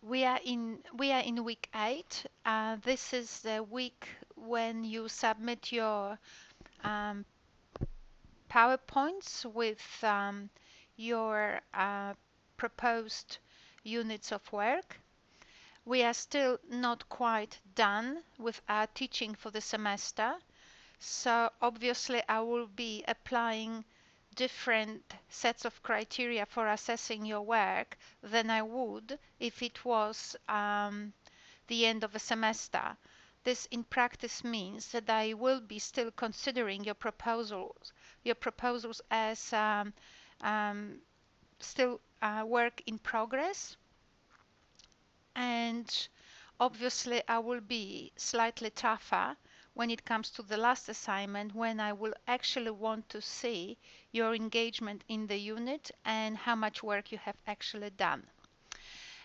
We are in week 8. This is the week when you submit your um, PowerPoints with your proposed units of work. We are still not quite done with our teaching for the semester, so obviously I will be applying different sets of criteria for assessing your work than I would if it was the end of a semester. This in practice means that I will be still considering your proposals as um, still work in progress, and obviously I will be slightly tougher when it comes to the last assignment, when I will actually want to see your engagement in the unit and how much work you have actually done.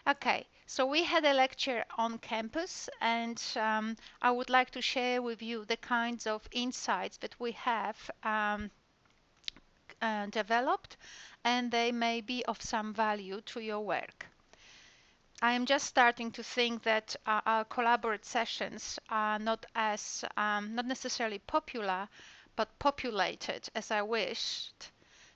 Okay, so we had a lecture on campus, and I would like to share with you the kinds of insights that we have developed, and they may be of some value to your work. I am just starting to think that our collaborate sessions are not necessarily popular, but populated as I wished.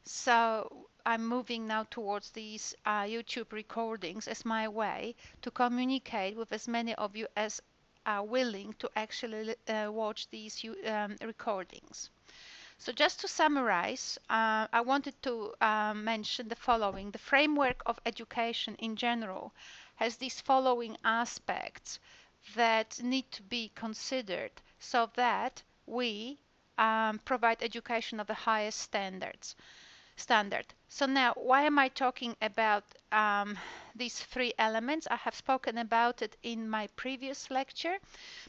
So I'm moving now towards these YouTube recordings as my way to communicate with as many of you as are willing to actually watch these recordings. So just to summarize, I wanted to mention the following. The framework of education in general has these following aspects that need to be considered so that we provide education of the highest standard. So now, why am I talking about these three elements? I have spoken about it in my previous lecture,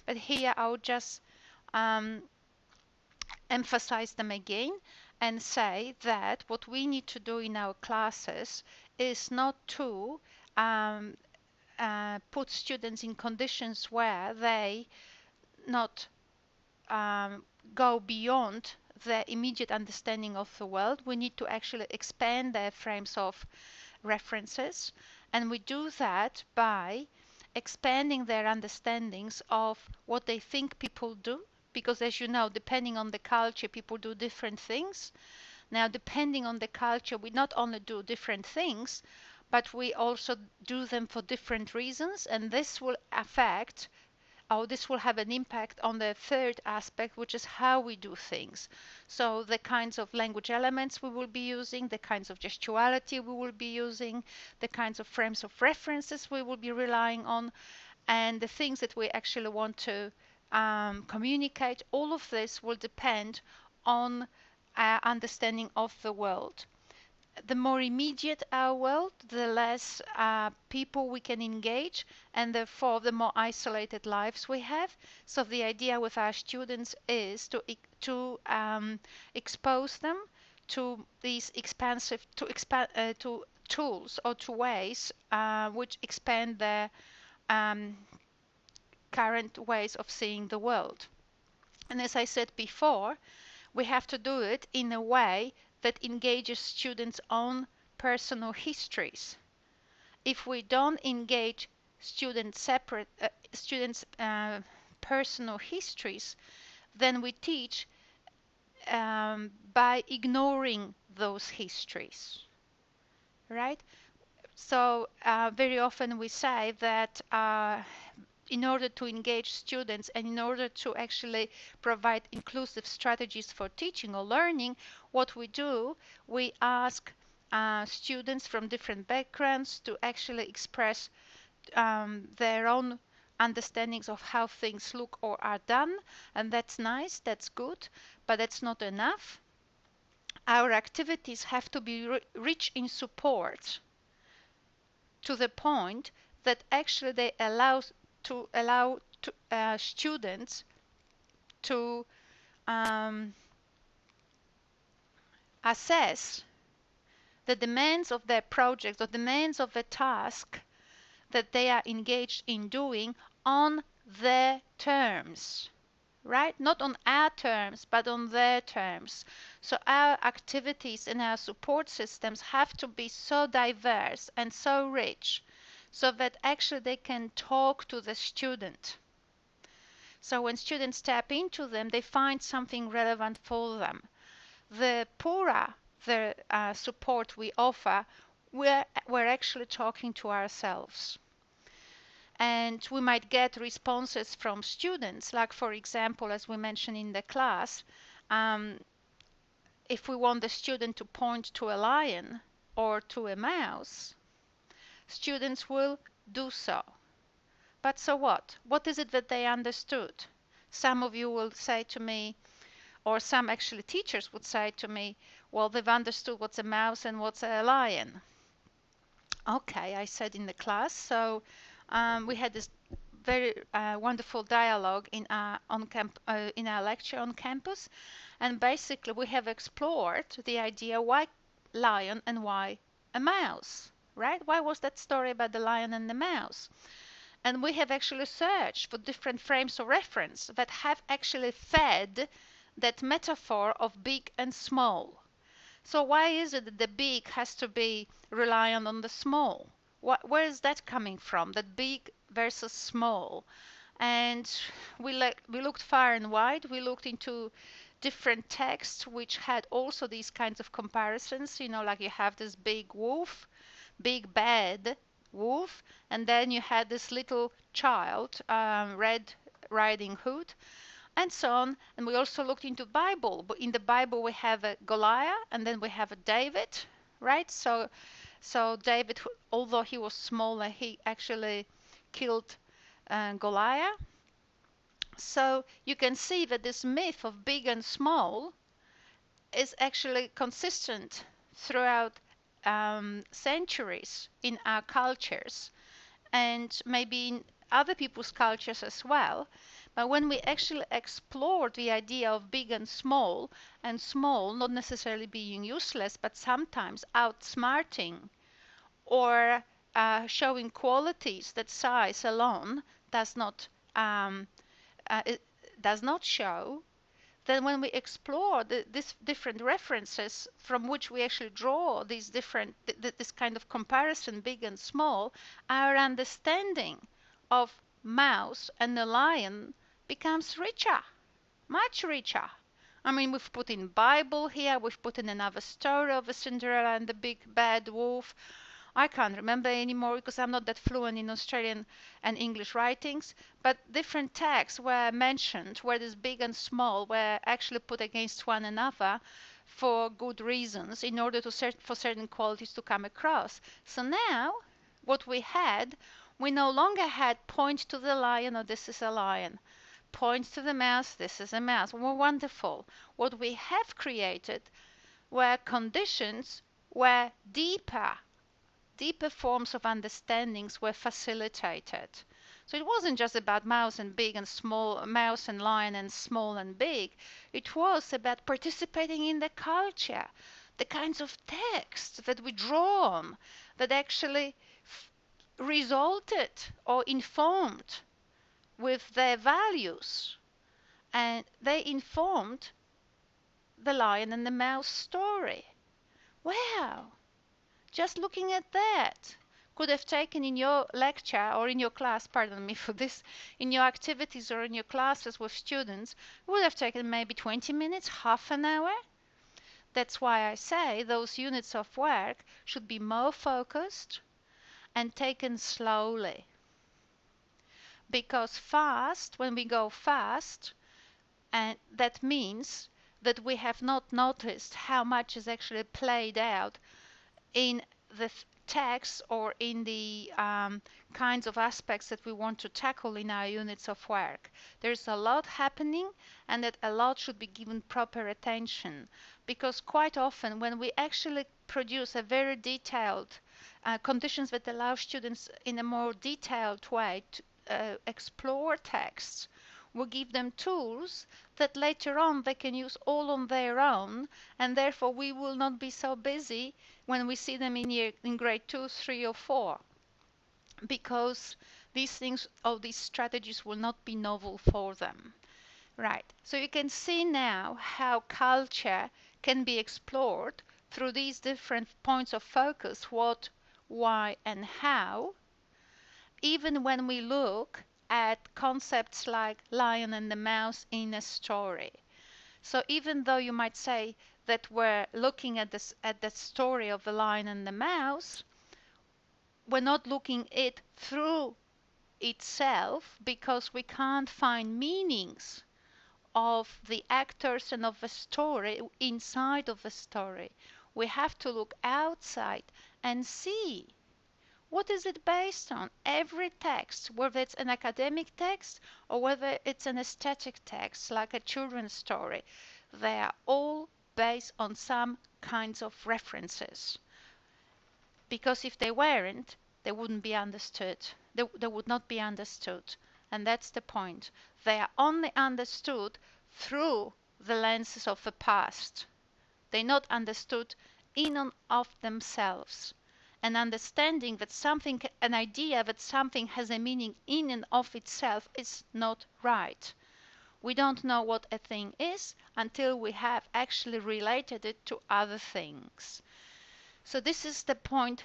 but here I'll just um, emphasize them again and say that what we need to do in our classes is not to um, put students in conditions where they not um, go beyond their immediate understanding of the world. We need to actually expand their frames of references, and we do that by expanding their understandings of what they think people do, because as you know, depending on the culture, people do different things. Now, depending on the culture, we not only do different things, but we also do them for different reasons, and this will have an impact on the third aspect, which is how we do things. So the kinds of language elements we will be using, the kinds of gestuality we will be using, the kinds of frames of references we will be relying on, and the things that we actually want to communicate, all of this will depend on our understanding of the world. The more immediate our world, the less people we can engage, and therefore the more isolated lives we have. So the idea with our students is to expose them to these to tools or to ways which expand their um, current ways of seeing the world. And as I said before, we have to do it in a way that engages students' own personal histories. If we don't engage students' personal histories, then we teach by ignoring those histories, right? So very often we say that in order to engage students and in order to actually provide inclusive strategies for teaching or learning, what we do, we ask students from different backgrounds to actually express their own understandings of how things look or are done, and that's nice, that's good, but that's not enough. Our activities have to be rich in support to the point that actually they allow students to assess the demands of their project or demands of the task that they are engaged in doing on their terms, right? Not on our terms, but on their terms. So our activities and our support systems have to be so diverse and so rich so that actually they can talk to the student. So when students tap into them, they find something relevant for them. The poorer the support we offer, we're actually talking to ourselves. And we might get responses from students, like for example, as we mentioned in the class, um, if we want the student to point to a lion or to a mouse, students will do so. But so what? What is it that they understood? Some of you will say to me, or some actually teachers would say to me, well, they've understood what's a mouse and what's a lion. Okay, I said in the class. So we had this very wonderful dialogue in our lecture on campus, and basically we have explored the idea why lion and why a mouse, right? Why was that story about the lion and the mouse? And we have actually searched for different frames of reference that have actually fed that metaphor of big and small. So why is it that the big has to be reliant on the small? Where is that coming from? That big versus small? And we looked far and wide. We looked into different texts which had also these kinds of comparisons. You know, like you have this big wolf, big bad wolf, and then you had this little child, Red Riding Hood, and so on. And we also looked into Bible. But in the Bible we have a Goliath, and then we have a David, right? So David, although he was smaller, he actually killed Goliath. So you can see that this myth of big and small is actually consistent throughout centuries in our cultures, and maybe in other people's cultures as well. But when we actually explore the idea of big and small not necessarily being useless, but sometimes outsmarting or showing qualities that size alone does not it does not show, then when we explore these different references from which we actually draw these different this kind of comparison, big and small, our understanding of mouse and the lion becomes richer, much richer. I mean, we've put in Bible here, we've put in another story of a Cinderella and the big bad wolf. I can't remember anymore because I'm not that fluent in Australian and English writings, but different texts were mentioned where this big and small were actually put against one another for good reasons in order to for certain qualities to come across. So now what we no longer had point to the lion, or this is a lion, point to the mouse, this is a mouse. Well, wonderful. What we have created were conditions where deeper forms of understandings were facilitated. So it wasn't just about mouse and big and small, mouse and lion and small and big. It was about participating in the culture, the kinds of texts that we draw on that actually resulted or informed with their values. And they informed the lion and the mouse story. Wow! Just looking at that could have taken in your lecture or in your class, pardon me for this, in your activities or in your classes with students, would have taken maybe 20 minutes, half an hour. That's why I say those units of work should be more focused and taken slowly. Because when we go fast, and that means that we have not noticed how much is actually played out in the text or in the kinds of aspects that we want to tackle in our units of work. There's a lot happening, and that a lot should be given proper attention, because quite often when we actually produce a very detailed conditions that allow students in a more detailed way to explore texts, we give them tools that later on they can use all on their own, and therefore we will not be so busy when we see them in grade 2, 3 or 4, because these things or these strategies will not be novel for them. Right, so you can see now how culture can be explored through these different points of focus: what, why and how, even when we look at concepts like lion and the mouse in a story. So even though you might say that we're looking at this at the story of the lion and the mouse, we're not looking it through itself because we can't find meanings of the actors and of the story inside of the story. We have to look outside and see what is it based on. Every text, whether it's an academic text or whether it's an aesthetic text like a children's story, they are all based on some kinds of references. Because if they weren't, they wouldn't be understood. They would not be understood. And that's the point. They are only understood through the lenses of the past. They're not understood in and of themselves. And understanding that something, an idea that something has a meaning in and of itself is not right. We don't know what a thing is until we have actually related it to other things. So this is the point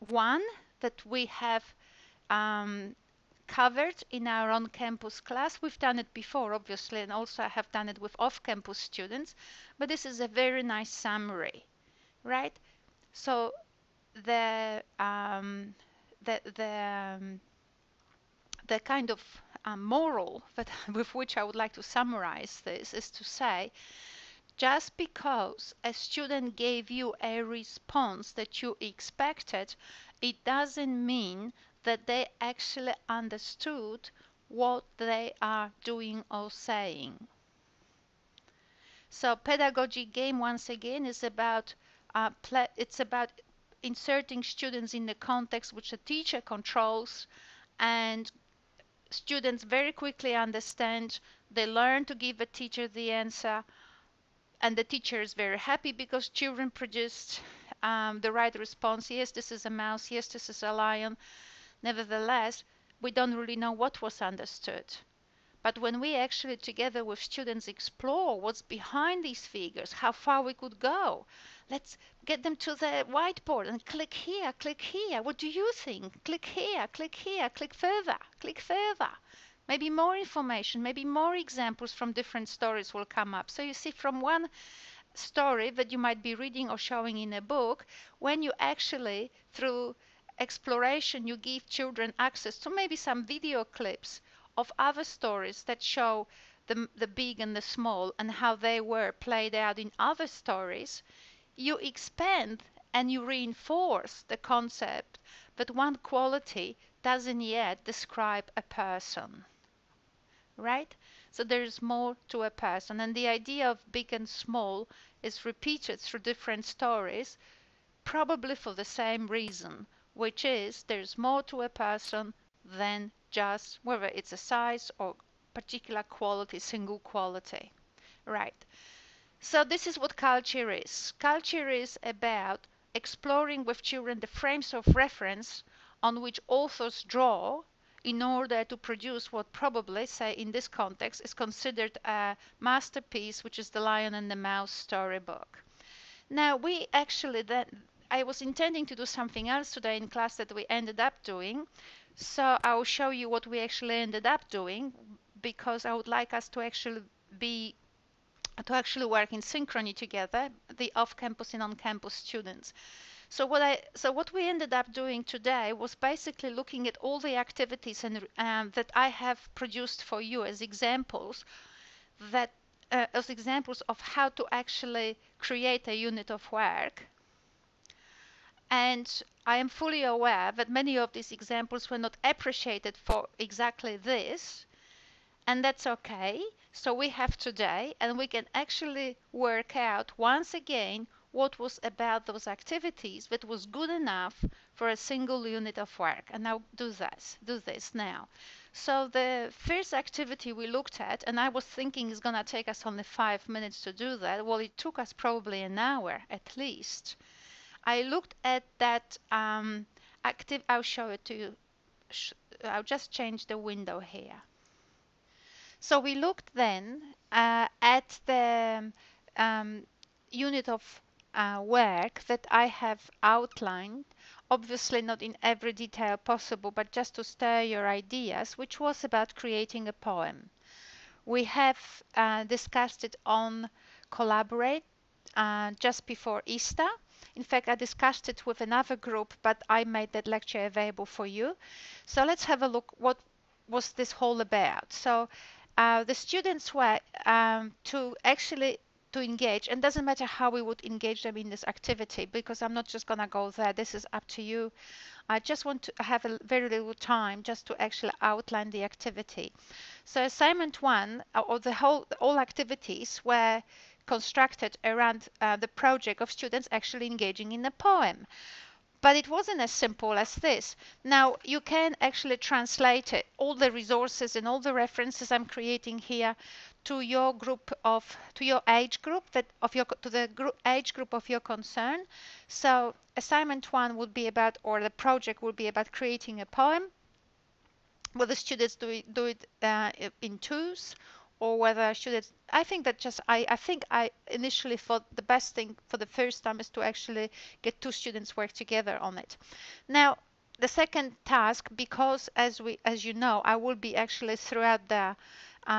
one that we have um, covered in our on-campus class. We've done it before, obviously, and also I have done it with off-campus students, but this is a very nice summary, right? So the um, the the um, the kind of moral that with which I would like to summarize this is to say, just because a student gave you a response that you expected, it doesn't mean that they actually understood what they are doing or saying. So pedagogy game, once again, is about it's about inserting students in the context which the teacher controls, and students very quickly understand. They learn to give the teacher the answer, and the teacher is very happy because children produced the right response. Yes, this is a mouse. Yes, this is a lion. Nevertheless, we don't really know what was understood. But when we actually together with students explore what's behind these figures, how far we could go, let's get them to the whiteboard and click here, click here. What do you think? Click here, click here, click further, click further. Maybe more information, maybe more examples from different stories will come up. So you see, from one story that you might be reading or showing in a book, when you actually, through exploration, you give children access to maybe some video clips of other stories that show the big and the small and how they were played out in other stories, you expand and you reinforce the concept that one quality doesn't yet describe a person, right? So there's more to a person, and the idea of big and small is repeated through different stories, probably for the same reason, which is there's more to a person than just whether it's a size or particular quality, single quality, right? So this is what culture is. Culture is about exploring with children the frames of reference on which authors draw in order to produce what probably, say in this context, is considered a masterpiece, which is the Lion and the Mouse storybook. Now, we actually then, I was intending to do something else today in class that we ended up doing. So I will show you what we actually ended up doing, because I would like us to actually work in synchrony together, the off-campus and on-campus students. So what we ended up doing today was basically looking at all the activities and that I have produced for you as examples of how to actually create a unit of work. And I am fully aware that many of these examples were not appreciated for exactly this, and that's okay. So we have today, and we can actually work out once again what was about those activities that was good enough for a single unit of work. And now do this now. So the first activity we looked at, and I was thinking it's going to take us only 5 minutes to do that. Well, it took us probably an hour at least. I looked at that I'll show it to you. I'll just change the window here. So we looked then at the unit of work that I have outlined obviously not in every detail possible, but just to stir your ideas, which was about creating a poem. We have discussed it on Collaborate just before Easter. In fact, I discussed it with another group, but I made that lecture available for you. So let's have a look what was this whole about. So the students were to actually to engage, and doesn't matter how we would engage them in this activity, because I'm not just gonna go there. This is up to you. I just want to have a very little time just to actually outline the activity. So assignment one, or all activities were constructed around the project of students actually engaging in a poem. But it wasn't as simple as this. Now you can actually translate it, all the resources and all the references I'm creating here to your to your age group to the age group of your concern. So assignment one would be about, or the project would be about creating a poem. Whether students do it in twos, or whether students, I think that just I think I initially thought the best thing for the first time is to actually get two students work together on it. Now the second task, because as you know, I will be actually throughout the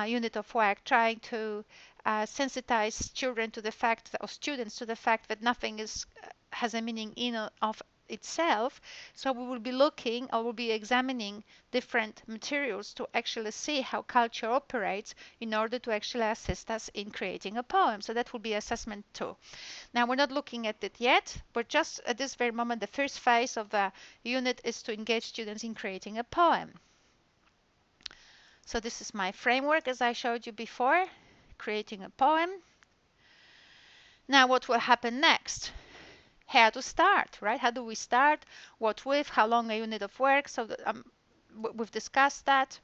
unit of work trying to sensitize children to the fact or students to the fact that nothing is has a meaning in of itself. So we will be looking, or will be examining different materials to actually see how culture operates in order to actually assist us in creating a poem. So that will be assessment 2. Now we're not looking at it yet, but just at this very moment the first phase of the unit is to engage students in creating a poem. So this is my framework as I showed you before, creating a poem. Now what will happen next? How to start, right? How do we start? What with? How long a unit of work? So we've discussed that.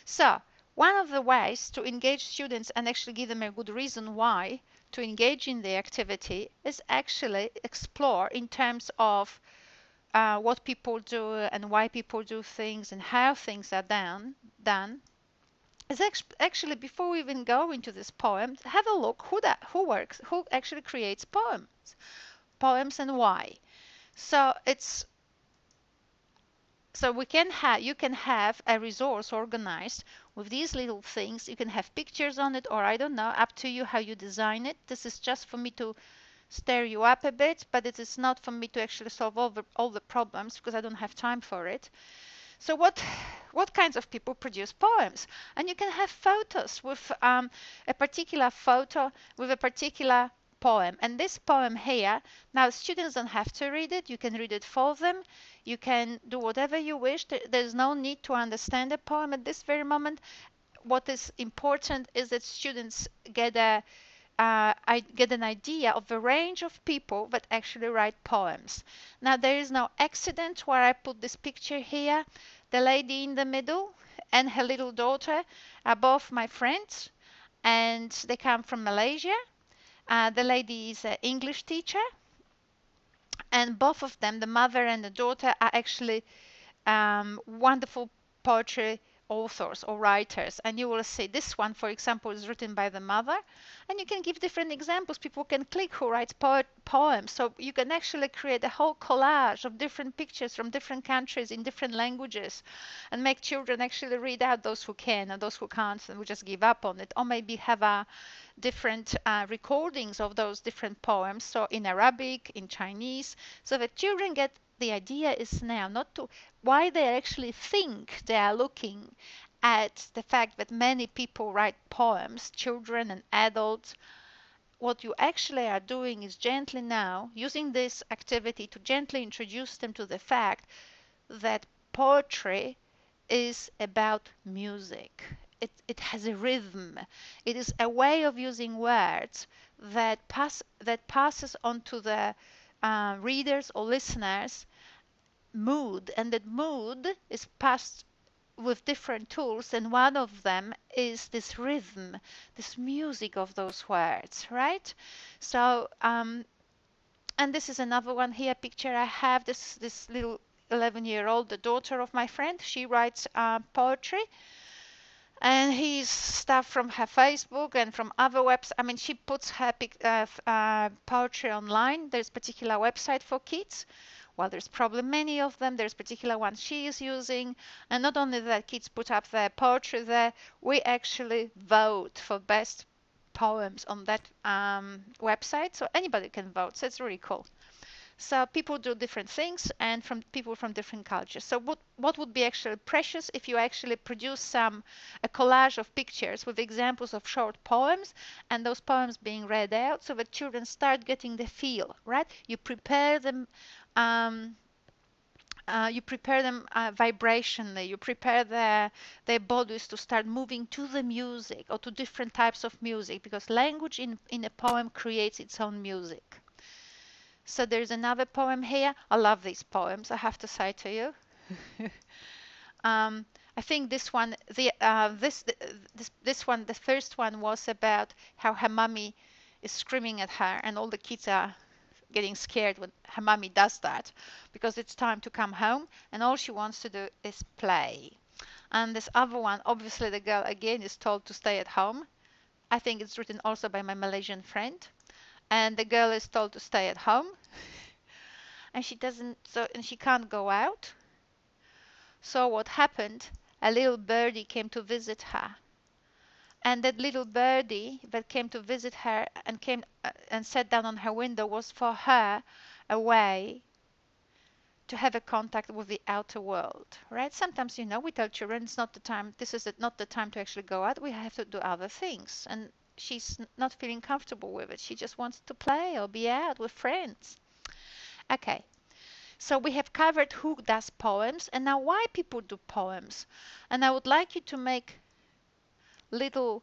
So one of the ways to engage students and actually give them a good reason why to engage in the activity is actually explore in terms of what people do and why people do things and how things are done. Is actually, before we even go into this poem, have a look who actually creates poems and why. So you can have a resource organized with these little things. You can have pictures on it, or I don't know, up to you how you design it. This is just for me to stir you up a bit, but it is not for me to actually solve all the problems, because I don't have time for it. So what kinds of people produce poems? And you can have photos with a particular photo with a particular poem. And this poem here, now students don't have to read it. You can read it for them. You can do whatever you wish. There's no need to understand a poem at this very moment. What is important is that students get I get an idea of the range of people that actually write poems. Now there is no accident where I put this picture here. The lady in the middle and her little daughter are both my friends, and they come from Malaysia. The lady is an English teacher, and both of them, the mother and the daughter, are actually wonderful poetry authors or writers. And you will see this one, for example, is written by the mother, and you can give different examples. People can click who writes poems, so you can actually create a whole collage of different pictures from different countries in different languages, and make children actually read out, those who can, and those who can't and will just give up on it, or maybe have a different recordings of those different poems, so in Arabic, in Chinese, so that children get the idea is now not to why they actually think they are looking at the fact that many people write poems, children and adults. What you actually are doing is gently now using this activity to gently introduce them to the fact that poetry is about music. It has a rhythm. It is a way of using words that passes on to the readers or listeners mood, and that mood is passed with different tools, and one of them is this rhythm, this music of those words, right? So and this is another one here picture I have. This little 11-year-old, the daughter of my friend, she writes poetry, and he's stuff from her Facebook and from other webs. I mean, she puts her poetry online. There's a particular website for kids Well, there's probably many of them. There's particular one she is using. And not only that, kids put up their poetry there. We actually vote for best poems on that website. So anybody can vote. So it's really cool. So people do different things and from people from different cultures. So what would be actually precious if you actually produce a collage of pictures with examples of short poems and those poems being read out so that children start getting the feel, right? You prepare them um, vibrationally. You prepare their bodies to start moving to the music or to different types of music because language in a poem creates its own music. So there's another poem here. I love these poems, I have to say to you. I think this one, this one, the first one was about how her mummy is screaming at her, and all the kids are getting scared when her mummy does that because it's time to come home, and all she wants to do is play. And this other one, obviously, the girl again is told to stay at home. I think it's written also by my Malaysian friend, and the girl is told to stay at home and she doesn't so and she can't go out. So what happened, a little birdie came to visit her, and that little birdie that came to visit her and came and sat down on her window was for her a way to have a contact with the outer world, right? Sometimes, we tell children it's not the time, this is not the time to actually go out, we have to do other things, and she's not feeling comfortable with it. She just wants to play or be out with friends. Okay. So we have covered who does poems and now why people do poems. And I would like you to make little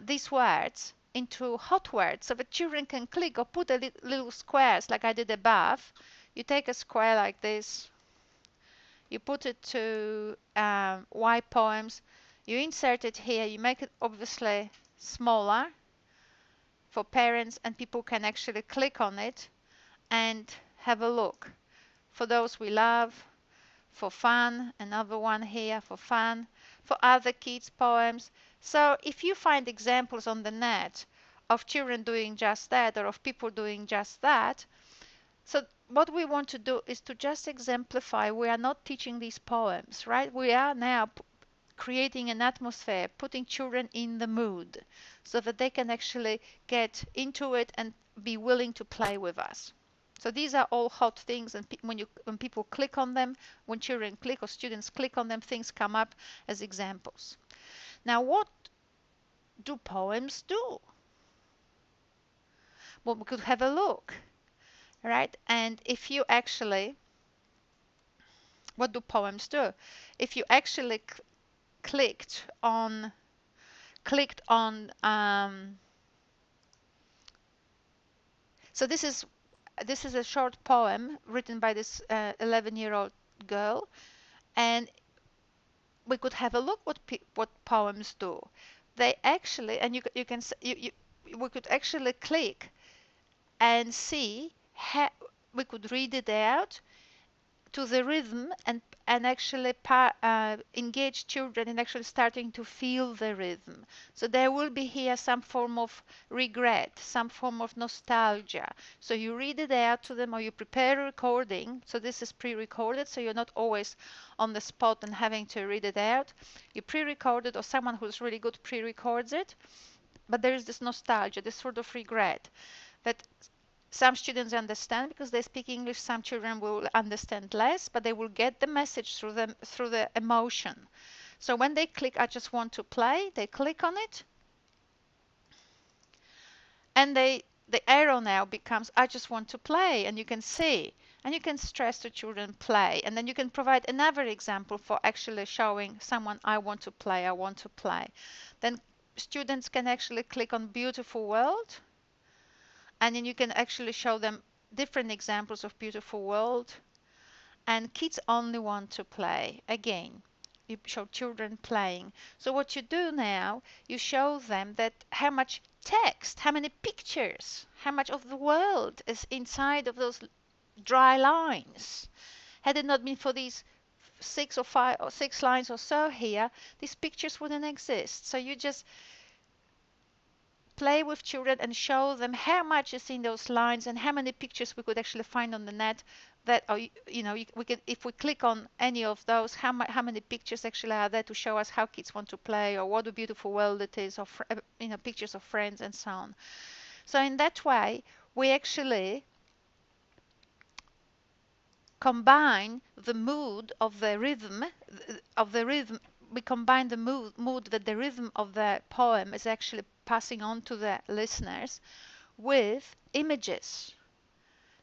these words into hot words so that children can click or put a little squares like I did above. You take a square like this, you put it to why poems, you insert it here, you make it obviously smaller for parents and people can actually click on it and have a look. For those we love, for fun, another one here for fun, for other kids' poems. So if you find examples on the net of children doing just that or of people doing just that, so what we want to do is to just exemplify. We are not teaching these poems, right? We are now creating an atmosphere, putting children in the mood so that they can actually get into it and be willing to play with us. So these are all hot things, and when people click on them, when children click or students click on them, things come up as examples. Now, what do poems do? Well, we could have a look, right? And if you actually, what do poems do? If you actually clicked on, so this is a short poem written by this 11-year-old girl, and we could have a look what poems do. They actually, and you can we could actually click and see how we could read it out to the rhythm and actually engage children in actually starting to feel the rhythm. So there will be here some form of regret, some form of nostalgia. So you read it out to them or you prepare a recording. So this is pre-recorded, so you're not always on the spot and having to read it out. You pre-record it or someone who's really good pre-records it. But there is this nostalgia, this sort of regret that some students understand because they speak English, some children will understand less, but they will get the message through the emotion. So when they click, I just want to play, they click on it, and the arrow now becomes I just want to play, and you can see, and you can stress to children play, and then you can provide another example for actually showing someone I want to play, I want to play. Then students can actually click on beautiful world, and then you can actually show them different examples of beautiful world, and kids only want to play. Again, you show children playing. So what you do now, you show them that how much text, how many pictures, how much of the world is inside of those dry lines. Had it not been for these 6 lines or so here, these pictures wouldn't exist. So you just play with children and show them how much is in those lines and how many pictures we could actually find on the net that, or we can, if we click on any of those, how many pictures actually are there to show us how kids want to play, or what a beautiful world it is, or pictures of friends and so on. So in that way, we actually combine the mood of the rhythm of the rhythm we combine the mood that the rhythm of the poem is actually passing on to the listeners with images,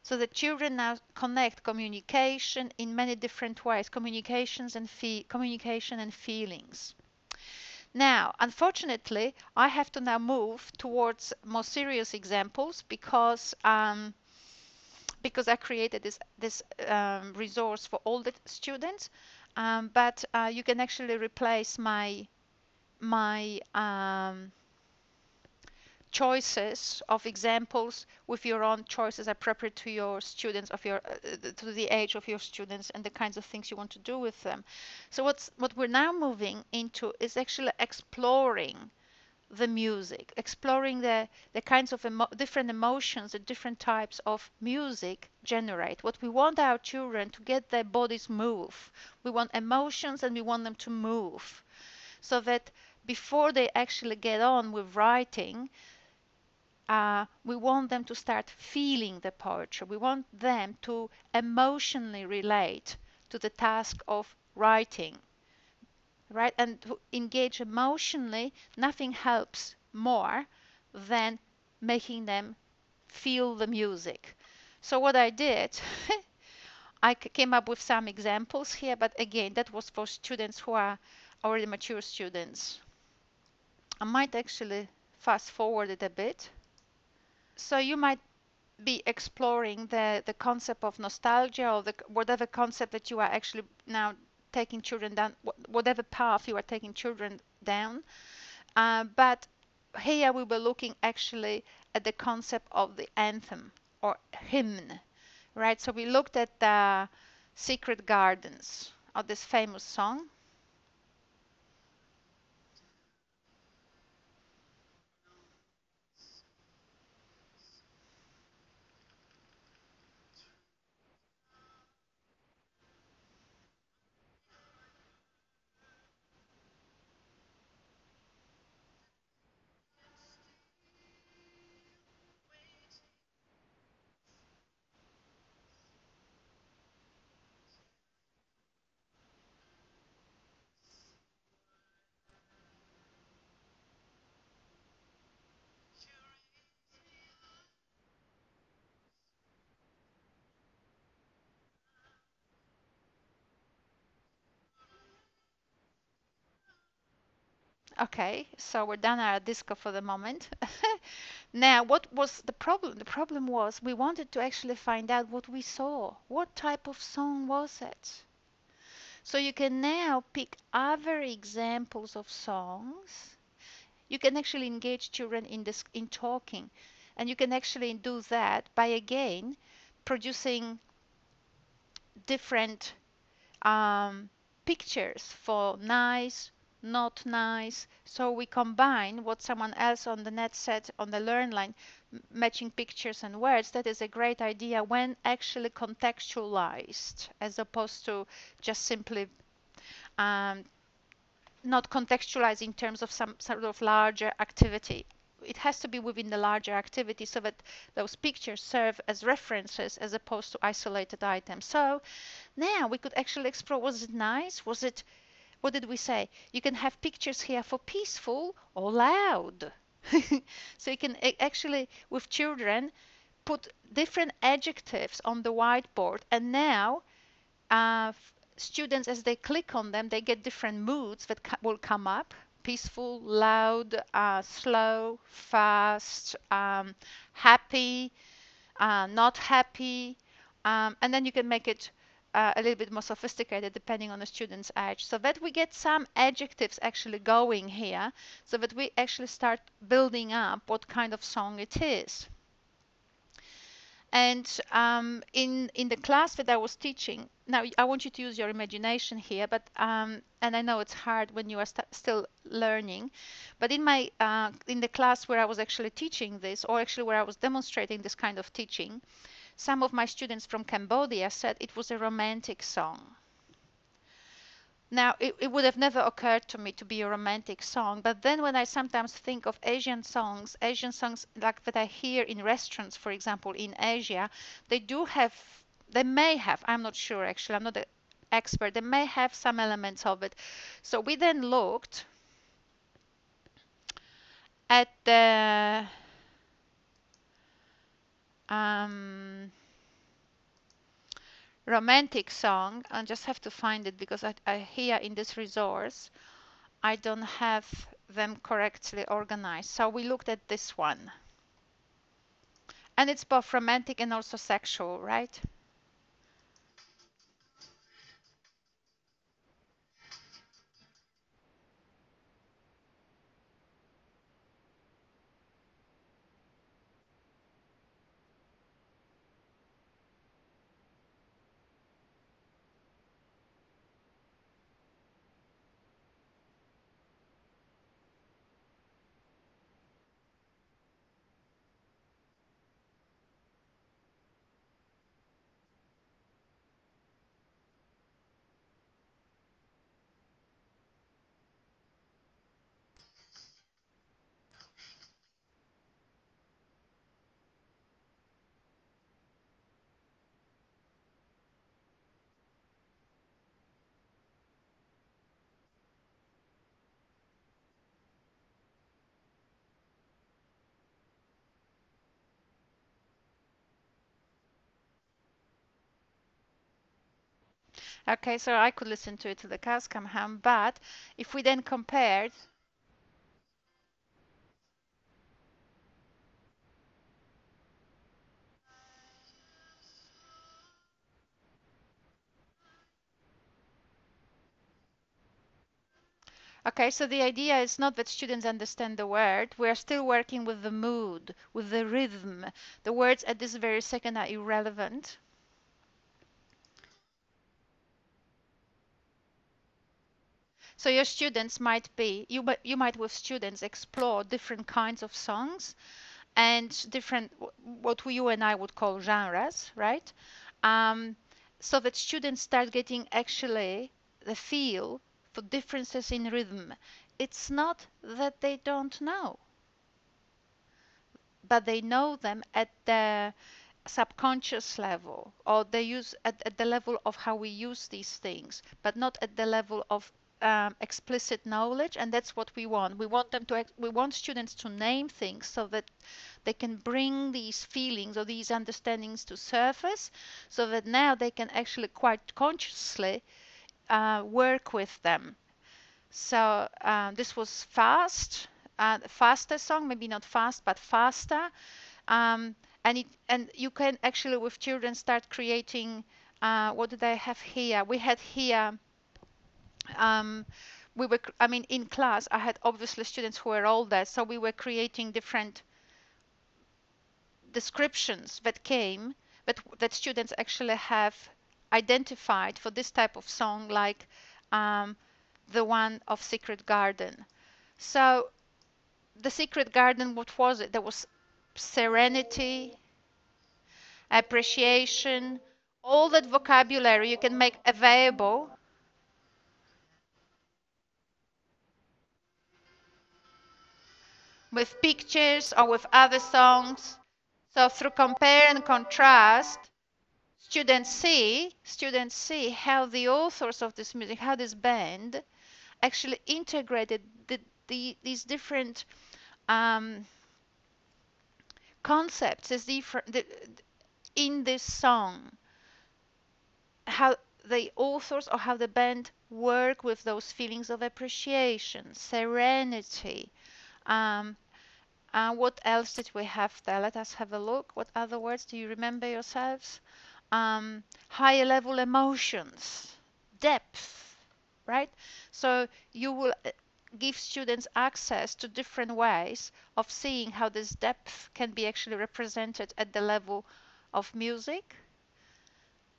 so the children now connect communication in many different ways, communication and feelings. Now, unfortunately, I have to now move towards more serious examples because I created this resource for all the students. But you can actually replace my choices of examples with your own choices appropriate to your students, to the age of your students and the kinds of things you want to do with them. So what we're now moving into is actually exploring the music, exploring the kinds of different emotions that different types of music generate. What we want our children to get their bodies move. We want emotions and we want them to move, so that before they actually get on with writing, we want them to start feeling the poetry. We want them to emotionally relate to the task of writing, right? And to engage emotionally, nothing helps more than making them feel the music. So what I did, I came up with some examples here, but again, that was for students who are already mature students. I might actually fast forward it a bit. So you might be exploring the concept of nostalgia, or the whatever concept that you are actually now taking children down, whatever path you are taking children down. But here we were looking actually at the concept of the anthem or hymn, right? So we looked at the Secret Gardens, of this famous song. Okay, so we're done our disco for the moment. Now, what was the problem? The problem was we wanted to actually find out what we saw. What type of song was it? So you can now pick other examples of songs. You can actually engage children in talking, and you can actually do that by again producing different um, pictures for nice, not nice. So we combine what someone else on the net said on the Learn line, matching pictures and words. That is a great idea when actually contextualized, as opposed to just simply um, not contextualized in terms of some sort of larger activity. It has to be within the larger activity, so that those pictures serve as references as opposed to isolated items. So now we could actually explore, was it nice? What did we say? You can have pictures here for peaceful or loud. So you can actually, with children, put different adjectives on the whiteboard, and now uh, students, as they click on them, they get different moods that will come up: peaceful, loud, slow, fast, happy, not happy, and then you can make it a little bit more sophisticated depending on the student's age, so that we get some adjectives actually going here, so that we actually start building up what kind of song it is. And in the class that I was teaching, now I want you to use your imagination here, but and I know it's hard when you are still learning, but in the class where I was actually teaching this, or actually where I was demonstrating this kind of teaching, some of my students from Cambodia said it was a romantic song. Now, it would have never occurred to me to be a romantic song, but then when I sometimes think of Asian songs like that I hear in restaurants, for example, in Asia, they do have, they may have, I'm not sure actually, I'm not an expert, they may have some elements of it. So we then looked at the um, romantic song. I just have to find it because I here in this resource I don't have them correctly organized. So we looked at this one. And it's both romantic and also sexual, right? Okay, so I could listen to it till the cows come home, but if we then compared, okay, so the idea is not that students understand the word, we're still working with the mood, with the rhythm. The words at this very second are irrelevant. So your students might be, you might with students explore different kinds of songs and different, what you and I would call genres, right? Um, so that students start getting actually the feel for differences in rhythm. It's not that they don't know, but they know them at the subconscious level, or they use at the level of how we use these things, but not at the level of explicit knowledge. And that's what we want. We want them to we want students to name things so that they can bring these feelings or these understandings to surface, so that now they can actually quite consciously work with them. So this was fast, faster song, maybe not fast, but faster. Um, and you can actually with children start creating. What did I have here? We had here. Um, I mean, in class, I had obviously students who were older, so we were creating different descriptions that came, that students actually have identified for this type of song, like um, the one of Secret Garden. So the Secret Garden, what was it? There was serenity, appreciation, all that vocabulary you can make available with pictures or with other songs. So through compare and contrast, students see how the authors of this music, how this band actually integrated these different um, concepts as in this song, how the authors or how the band work with those feelings of appreciation, serenity. Um, what else did we have there? Let us have a look. What other words do you remember yourselves? Higher level emotions, depth, right? So you will give students access to different ways of seeing how this depth can be actually represented at the level of music,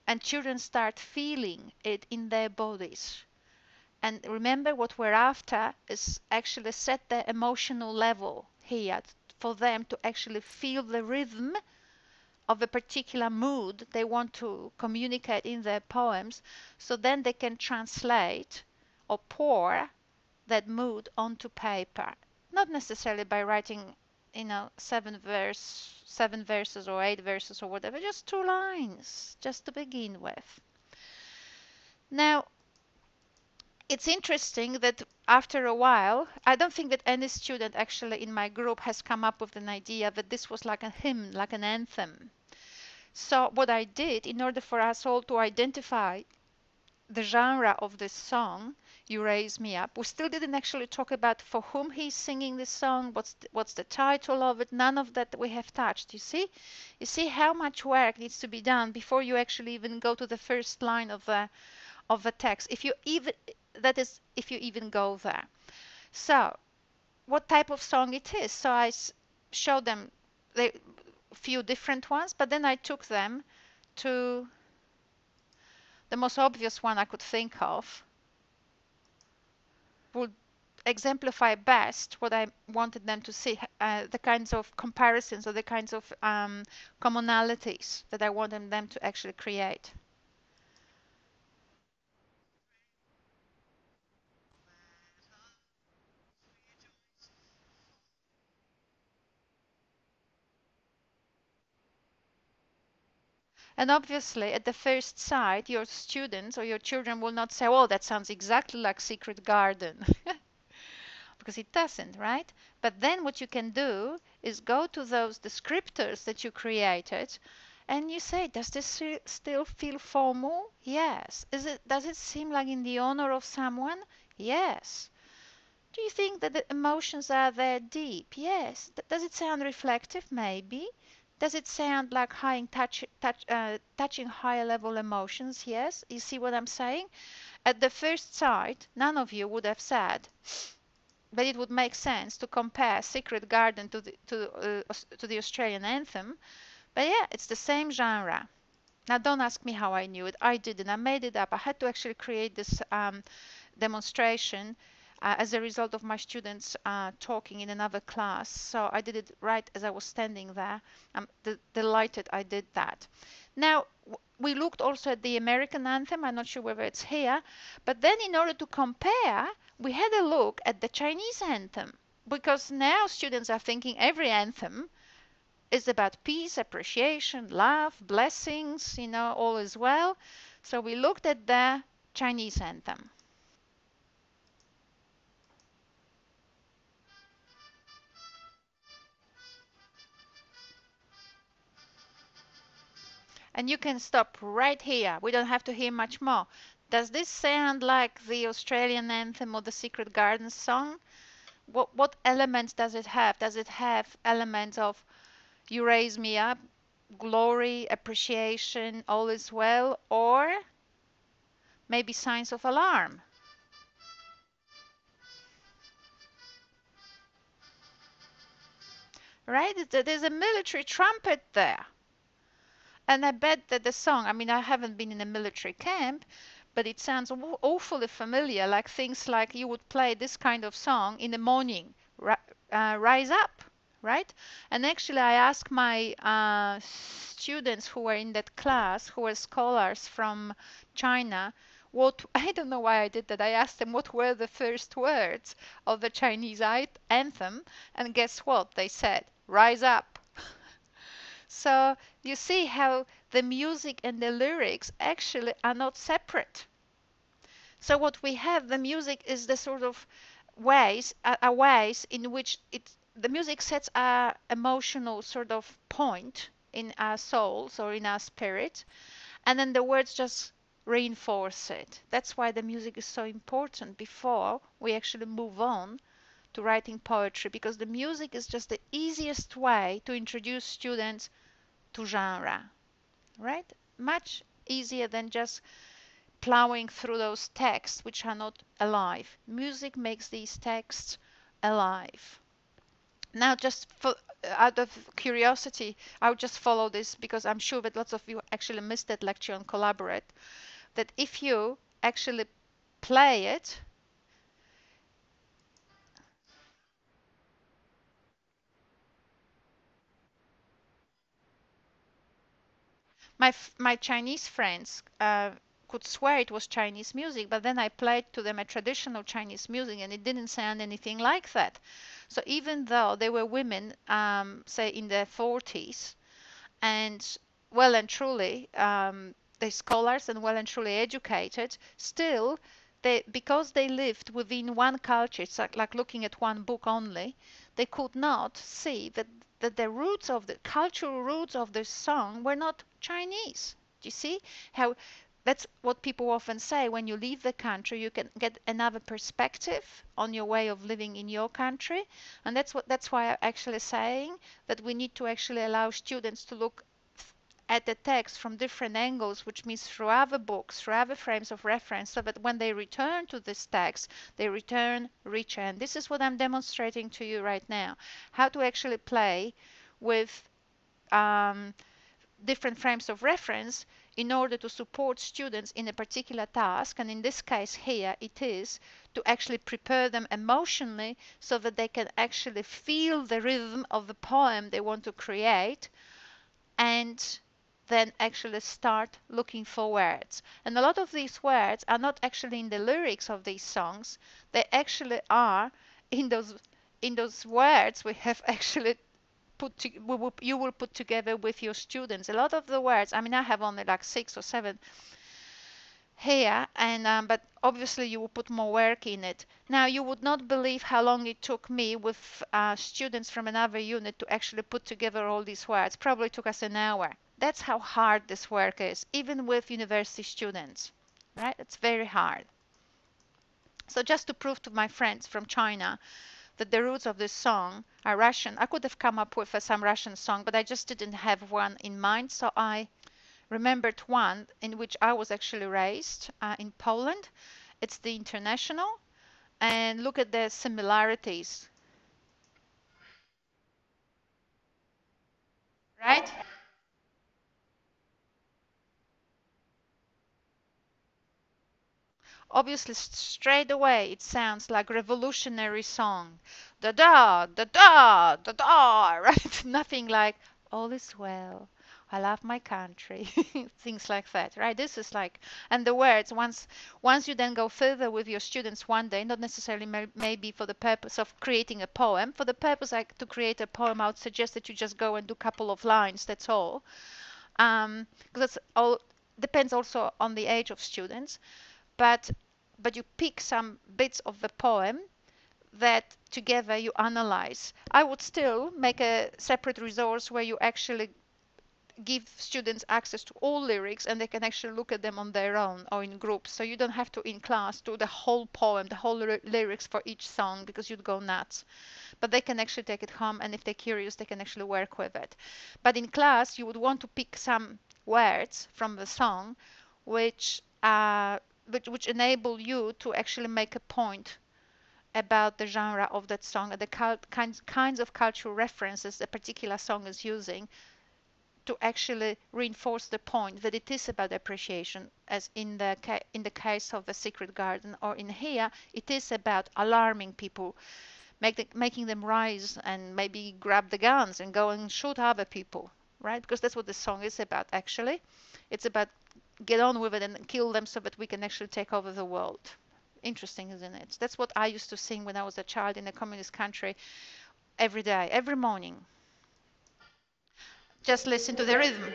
and children start feeling it in their bodies. And remember, what we're after is actually set the emotional level here for them to actually feel the rhythm of a particular mood they want to communicate in their poems, so then they can translate or pour that mood onto paper. Not necessarily by writing, seven verses or 8 verses or whatever, just 2 lines, just to begin with. Now, it's interesting that after a while, I don't think that any student actually in my group has come up with an idea that this was like a hymn, like an anthem. So what I did, in order for us all to identify the genre of this song, "You Raise Me Up," we still didn't actually talk about for whom he's singing this song, what's the title of it. None of that we have touched. You see how much work needs to be done before you actually even go to the first line of the text. If you even that is, if you even go there. So, what type of song it is? So I showed them the few different ones, but then I took them to the most obvious one I could think of, would exemplify best what I wanted them to see, the kinds of comparisons or the kinds of commonalities that I wanted them to actually create. And obviously, at the first sight, your students or your children will not say, "Oh, that sounds exactly like Secret Garden," because it doesn't, right? But then what you can do is go to those descriptors that you created and you say, does this still feel formal? Yes. Does it seem like in the honor of someone? Yes. Do you think that the emotions are there deep? Yes. Does it sound reflective? Maybe. Does it sound like touching higher level emotions? Yes. You see what I'm saying? At the first sight, none of you would have said, but it would make sense to compare Secret Garden to the Australian anthem. But yeah, it's the same genre. Now, don't ask me how I knew it. I didn't. I made it up. I had to actually create this demonstration as a result of my students talking in another class. So I did it right as I was standing there. I'm delighted I did that. Now, we looked also at the American anthem. I'm not sure whether it's here. But then in order to compare, we had a look at the Chinese anthem. Because now students are thinking every anthem is about peace, appreciation, love, blessings, all is well. So we looked at the Chinese anthem. And you can stop right here. We don't have to hear much more. Does this sound like the Australian anthem or the Secret Garden song? What elements does it have? Does it have elements of "You raise me up," glory, appreciation, all is well, or maybe signs of alarm? Right? There's a military trumpet there. And I bet that the song, I mean, I haven't been in a military camp, but it sounds awfully familiar, like things like you would play this kind of song in the morning, rise up, right? And actually, I asked my students who were in that class, who were scholars from China, I don't know why I did that. I asked them what were the first words of the Chinese anthem, and guess what? They said, "Rise up." So you see how the music and the lyrics actually are not separate. So what we have, the music is the sort of ways in which the music sets a emotional sort of point in our souls or in our spirit, and then the words just reinforce it. That's why the music is so important before we actually move on to writing poetry, because the music is just the easiest way to introduce students to genre, right? Much easier than just plowing through those texts which are not alive. Music makes these texts alive. Now, just out of curiosity, I would just follow this because I'm sure that lots of you actually missed that lecture on Collaborate. That if you actually play it, My Chinese friends could swear it was Chinese music, but then I played to them a traditional Chinese music, and it didn't sound anything like that. So even though they were women, say in their 40s, and well and truly they're scholars and well and truly educated, still they, because they lived within one culture, it's like looking at one book only, they could not see that the roots of the cultural roots of the song were not Chinese. Do you see how that's what people often say: when you leave the country you can get another perspective on your way of living in your country. And that's why I'm actually saying that we need to actually allow students to look at the text from different angles, which means through other books, through other frames of reference, so that when they return to this text, they return richer. And this is what I'm demonstrating to you right now: how to actually play with um, different frames of reference in order to support students in a particular task. And in this case here, it is to actually prepare them emotionally so that they can actually feel the rhythm of the poem they want to create, and then actually start looking for words. And a lot of these words are not actually in the lyrics of these songs, they actually are in those words we have actually you will put together with your students. A lot of the words, I mean, I have only like 6 or 7 here, and but obviously you will put more work in it. Now you would not believe how long it took me with students from another unit to actually put together all these words. Probably took us an hour. That's how hard this work is, even with university students, right? It's very hard. So just to prove to my friends from China that the roots of this song are Russian, I could have come up with some Russian song, but I just didn't have one in mind. So I remembered one in which I was actually raised in Poland. It's the International, and look at the similarities, right? Obviously, straight away it sounds like revolutionary song. Da da da da da da, right? Nothing like all is well. I love my country. Things like that, right? This is like, and the words, once you then go further with your students one day, not necessarily maybe for the purpose of creating a poem, for the purpose like to create a poem, I would suggest that you just go and do a couple of lines, that's all. Because that's all depends also on the age of students, but you pick some bits of the poem that together you analyze. I would still make a separate resource where you actually give students access to all lyrics and they can actually look at them on their own or in groups. So you don't have to in class do the whole poem, the whole lyrics for each song, because you'd go nuts. But they can actually take it home, and if they're curious they can actually work with it. But in class you would want to pick some words from the song which which enable you to actually make a point about the genre of that song and the kinds of cultural references a particular song is using, to actually reinforce the point that it is about appreciation, as in the case of the Secret Garden, or in here it is about alarming people, making them rise and maybe grab the guns and go and shoot other people, right? Because that's what the song is about actually. It's about get on with it and kill them so that we can actually take over the world. Interesting, isn't it? That's what I used to sing when I was a child in a communist country every day, every morning. Just listen to the rhythm.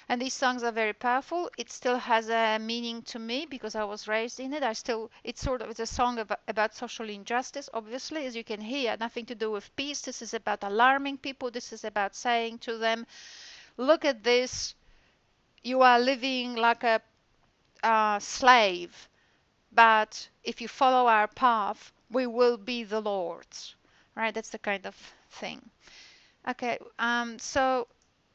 And these songs are very powerful. It still has a meaning to me because I was raised in it. It's sort of, it's a song about social injustice, obviously, as you can hear, nothing to do with peace. This is about alarming people. This is about saying to them, look at this, you are living like a slave, but if you follow our path, we will be the lords, right? That's the kind of thing. Okay, so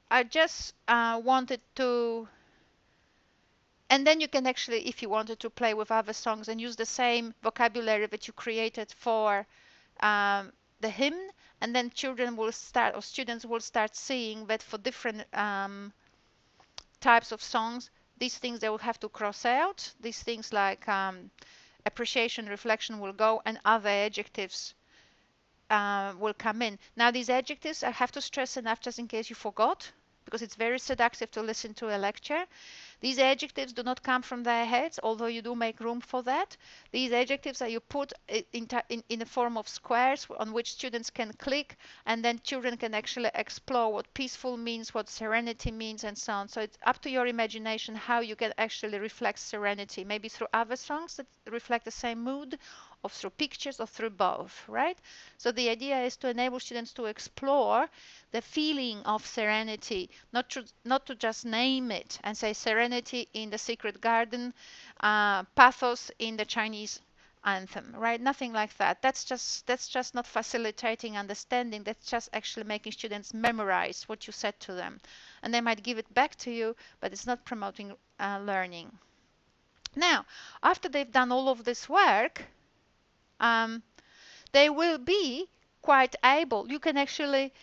I just wanted to And then you can actually, if you wanted to play with other songs and use the same vocabulary that you created for the hymn, and then children will start, or students will start seeing that for different types of songs, these things they will have to cross out. These things like appreciation, reflection will go, and other adjectives will come in. Now, these adjectives, I have to stress enough just in case you forgot, because it's very seductive to listen to a lecture. These adjectives do not come from their heads, although you do make room for that. These adjectives are you put in the form of squares on which students can click, and then children can actually explore what peaceful means, what serenity means, and so on. So it's up to your imagination how you can actually reflect serenity, maybe through other songs that reflect the same mood, or through pictures, or through both, right? So the idea is to enable students to explore the feeling of serenity, not to just name it and say serenity in the secret garden, pathos in the Chinese anthem, right? Nothing like that. That's just not facilitating understanding. That's just actually making students memorize what you said to them, and they might give it back to you, but it's not promoting learning. Now, after they've done all of this work, um, they will be quite able. You can actually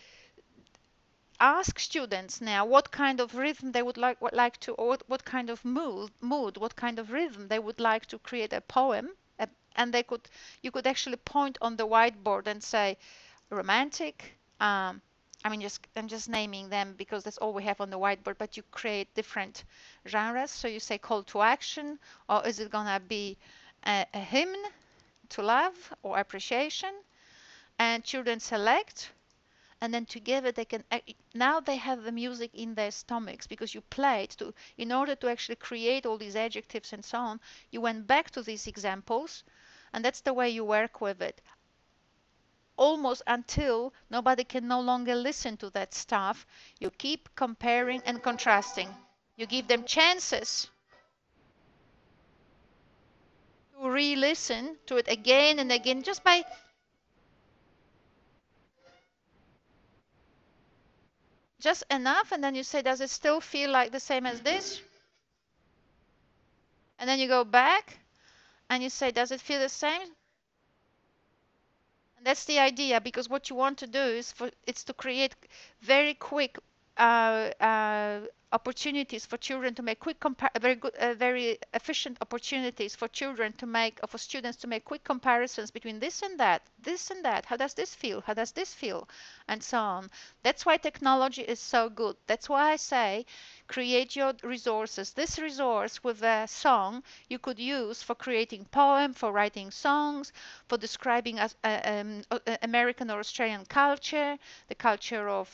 ask students now what kind of rhythm they would like to, or what kind of mood, what kind of rhythm they would like to create a poem, and you could actually point on the whiteboard and say romantic. I mean, I'm just naming them because that's all we have on the whiteboard. But you create different genres. So you say call to action, or is it gonna be a hymn to love or appreciation? And children select, and then together they can now they have the music in their stomachs because you played to in order to actually create all these adjectives and so on. You went back to these examples, and that's the way you work with it, almost until nobody can no longer listen to that stuff. You keep comparing and contrasting. You give them chances to re-listen to it again and again, just enough, and then you say, does it still feel like the same as this? And then you go back and you say, does it feel the same? And that's the idea, because what you want to do is it's to create very quick opportunities for children to make quick very good, very efficient opportunities for children to make, or for students to make quick comparisons between this and that, this and that. How does this feel? How does this feel? And so on. That's why technology is so good. That's why I say create your resources. This resource with a song you could use for creating poem, for writing songs, for describing American or Australian culture, the culture of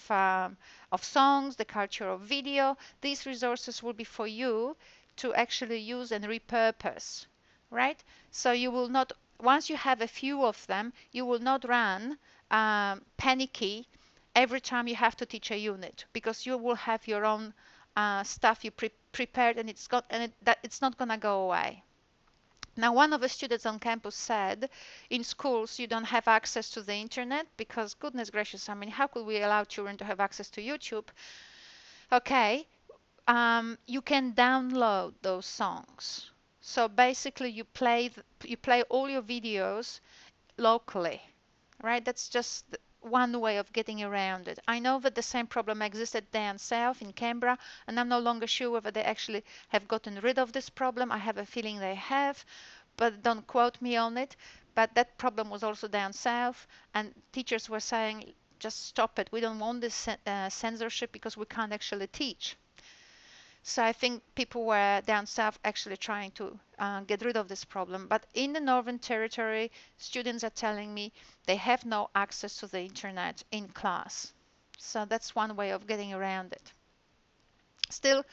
songs, the culture of video. These resources will be for you to actually use and repurpose, right? So you will not, once you have a few of them, you will not run panicky every time you have to teach a unit, because you will have your own stuff you prepared, and it's not gonna go away. Now, one of the students on campus said, in schools, you don't have access to the internet because, goodness gracious, I mean, how could we allow children to have access to YouTube? Okay, you can download those songs. So basically, you play all your videos locally, right? That's just one way of getting around it. I know that the same problem existed down south in Canberra, and I'm no longer sure whether they actually have gotten rid of this problem. I have a feeling they have, but don't quote me on it. But that problem was also down south, and teachers were saying, just stop it. We don't want this censorship because we can't actually teach. So I think people were down south actually trying to get rid of this problem. But in the Northern Territory, students are telling me they have no access to the internet in class. So that's one way of getting around it. Still,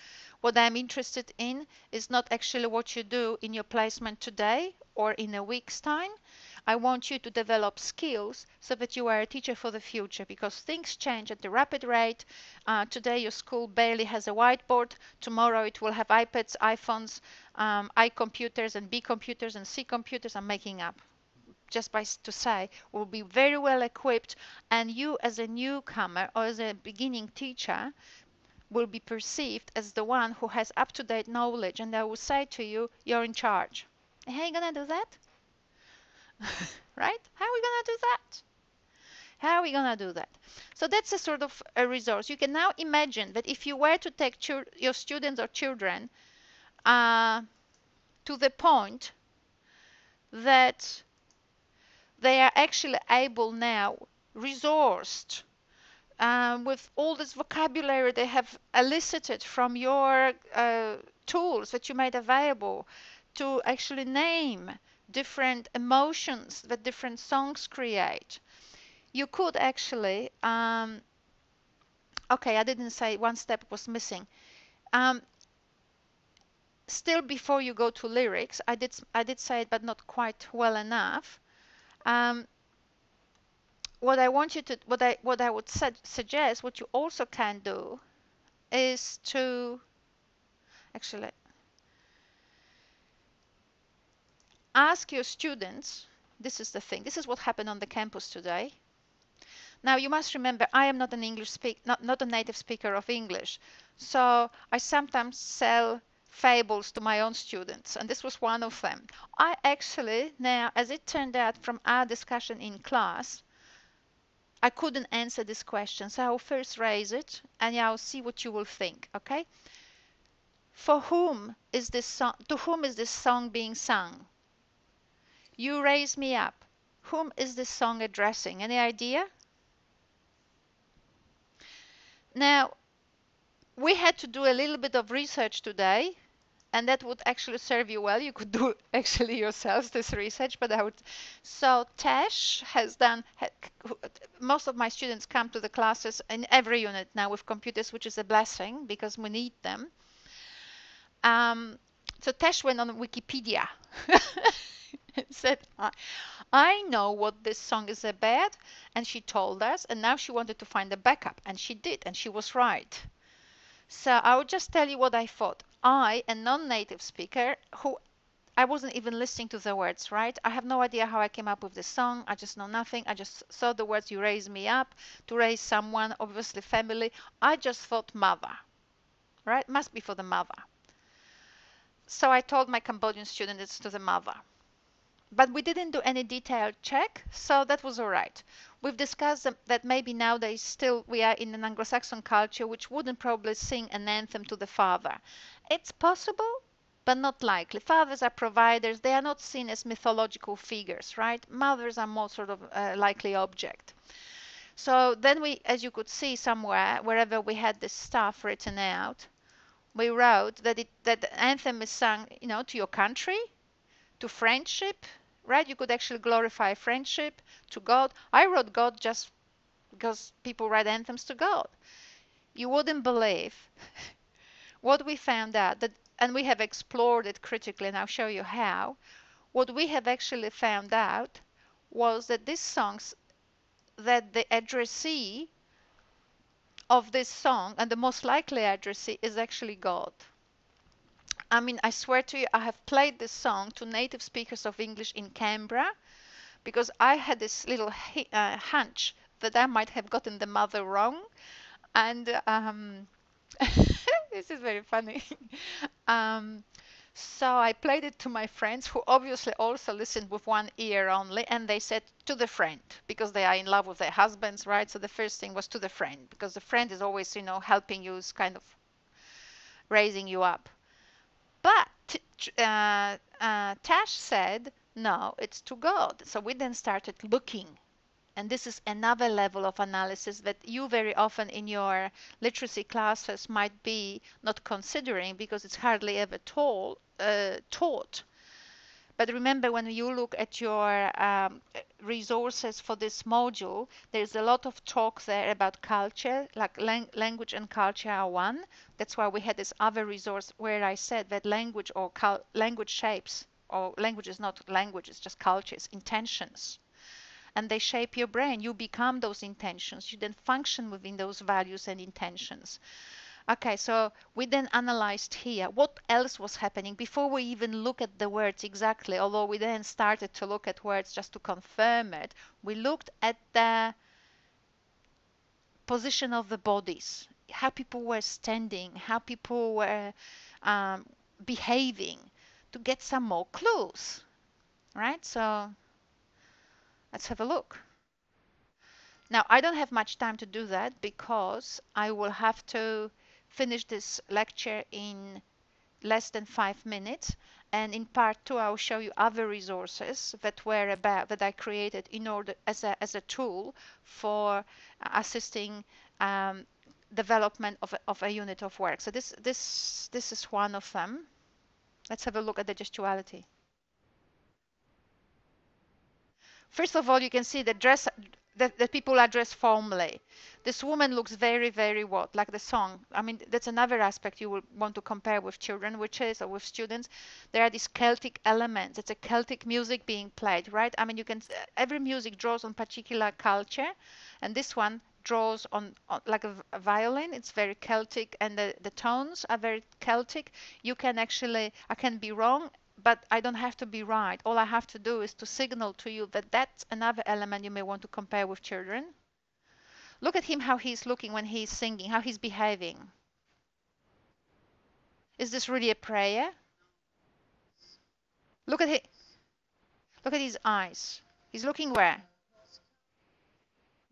what I'm interested in is not actually what you do in your placement today or in a week's time. I want you to develop skills so that you are a teacher for the future, because things change at a rapid rate. Today your school barely has a whiteboard. Tomorrow it will have iPads, iPhones, I computers and B computers and C computers. I'm making up just by to say, will be very well equipped, and you as a newcomer or as a beginning teacher will be perceived as the one who has up-to-date knowledge, and they will say to you, you're in charge. How are you going to do that? Right? How are we going to do that? How are we going to do that? So that's a sort of a resource. You can now imagine that if you were to take your students or children to the point that they are actually able now, resourced, with all this vocabulary they have elicited from your tools that you made available, to actually name different emotions that different songs create. You could actually, okay, I didn't say one step was missing. Still, before you go to lyrics, I did say it, but not quite well enough. What I want you to, what I would suggest, what you also can do, is to actually ask your students. This is the thing. This is what happened on the campus today. Now you must remember, I am not an not a native speaker of English, so I sometimes sell fables to my own students, and this was one of them. I actually, now, as it turned out from our discussion in class, I couldn't answer this question, so I'll first raise it, and I'll see what you will think. Okay? For whom is this song? To whom is this song being sung? You raise me up. Whom is this song addressing? Any idea? Now, we had to do a little bit of research today, and that would actually serve you well. You could do actually yourselves this research, but I would. So Tash has done. Most of my students come to the classes in every unit now with computers, which is a blessing because we need them. So Tash went on Wikipedia and said, I know what this song is about, and she told us, and now she wanted to find a backup, and she did, and she was right. So I will just tell you what I thought. I, a non-native speaker, who I wasn't even listening to the words, right? I have no idea how I came up with this song. I just know nothing. I just saw the words, you raise me up, to raise someone, obviously family. I just thought mother, right? Must be for the mother. So I told my Cambodian student it's to the mother. But we didn't do any detailed check, so that was all right. We've discussed that maybe nowadays still we are in an Anglo-Saxon culture which wouldn't probably sing an anthem to the father. It's possible, but not likely. Fathers are providers. They are not seen as mythological figures, right? Mothers are more sort of a likely object. So then we, as you could see somewhere, wherever we had this stuff written out, we wrote that that the anthem is sung, to your country, to friendship, right? You could actually glorify friendship, to God. I wrote God just because people write anthems to God. You wouldn't believe what we found out, that, and we have explored it critically, and I'll show you how. What we have actually found out was that these songs, that the addressee of this song, and the most likely addressee, is actually God. I mean, I swear to you, I have played this song to native speakers of English in Canberra because I had this little hunch that I might have gotten the mother wrong. And this is very funny. So I played it to my friends, who obviously also listened with one ear only, and they said to the friend, because they are in love with their husbands, right? So the first thing was to the friend, because the friend is always, helping you, is kind of raising you up. But Tash said, no, it's to God. So we then started looking. And this is another level of analysis that you very often in your literacy classes might be not considering because it's hardly ever taught. But remember, when you look at your resources for this module, there's a lot of talk there about culture, like language and culture are one. That's why we had this other resource where I said that language or language shapes, or language is not language, it's just cultures, intentions. And they shape your brain. You become those intentions. You then function within those values and intentions. Okay, so we then analyzed here what else was happening before we even look at the words exactly, although we then started to look at words just to confirm it. We looked at the position of the bodies how people were standing, how people were um, behaving, to get some more clues, right? So let's have a look. Now, I don't have much time to do that because I will have to finish this lecture in less than 5 minutes. And in part two, I will show you other resources that were about that I created in order as a tool for assisting development of a unit of work. So this is one of them. Let's have a look at the gestuality. First of all, you can see the dress that people are dressed formally. This woman looks very, very what? Like the song. I mean, that's another aspect you will want to compare with children, which is, or with students, there are these Celtic elements. It's a Celtic music being played, right? I mean, you can, every music draws on particular culture, and this one draws on like a violin. It's very Celtic, and the tones are very Celtic. You can actually, I can be wrong, but I don't have to be right. All I have to do is to signal to you that that's another element you may want to compare with children. Look at him, how he's looking when he's singing, how he's behaving. Is this really a prayer? Look at look at his eyes. He's looking where?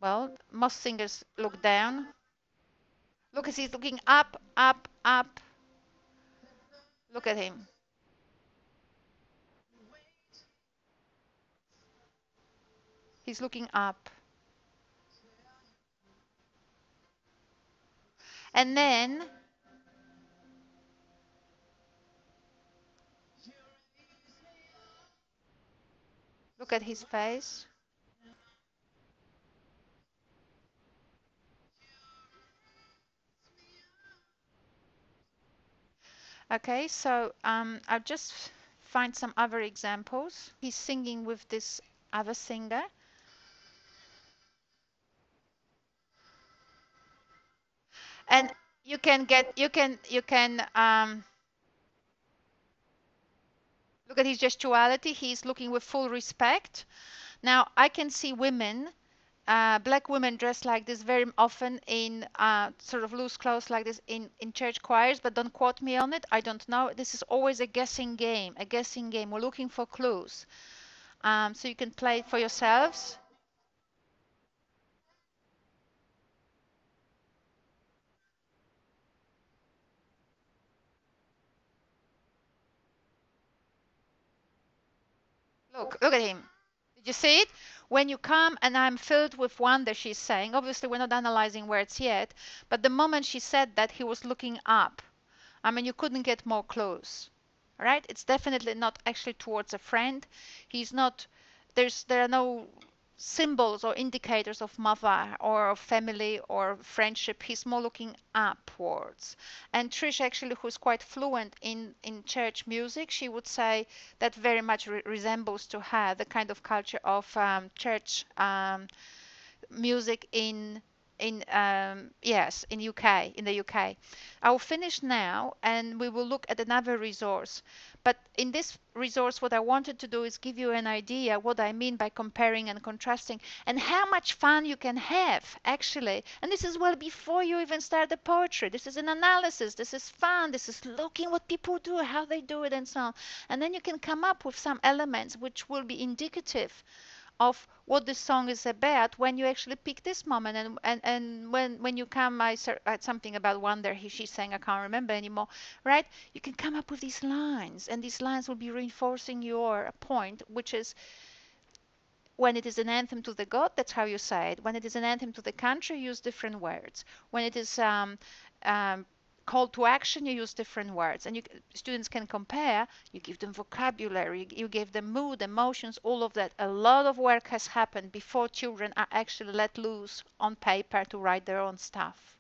Well, most singers look down. Look as he's looking up, up, up. Look at him. He's looking up. And then look at his face. Okay, so I'll just find some other examples. He's singing with this other singer. And you can get, you can look at his gestuality. He's looking with full respect. Now, I can see women, black women dressed like this very often in sort of loose clothes like this in church choirs, but don't quote me on it. I don't know. This is always a guessing game, a guessing game. We're looking for clues. So you can play it for yourselves. Look at him. Did you see it? When you come and I'm filled with wonder, she's saying. Obviously, we're not analyzing words yet, but the moment she said that, he was looking up. I mean, you couldn't get more close, right? It's definitely not actually towards a friend. He's not, there are no symbols or indicators of mother or of family or friendship. He's more looking upwards. And Trish, actually, who's quite fluent in church music, she would say that very much resembles to her the kind of culture of church music yes, in UK, in the UK. I will finish now and we will look at another resource. But in this resource, what I wanted to do is give you an idea what I mean by comparing and contrasting and how much fun you can have actually. And this is well before you even start the poetry. This is an analysis. This is fun. This is looking what people do, how they do it and so on. And then you can come up with some elements which will be indicative of what the song is about when you actually pick this moment and when you come I said something about wonder she's saying I can't remember anymore, right? You can come up with these lines and these lines will be reinforcing your point, which is when it is an anthem to the god, that's how you say it. When it is an anthem to the country, you use different words. When it is call to action, you use different words. And students can compare. You give them vocabulary, you give them mood, emotions, all of that. A lot of work has happened before children are actually let loose on paper to write their own stuff.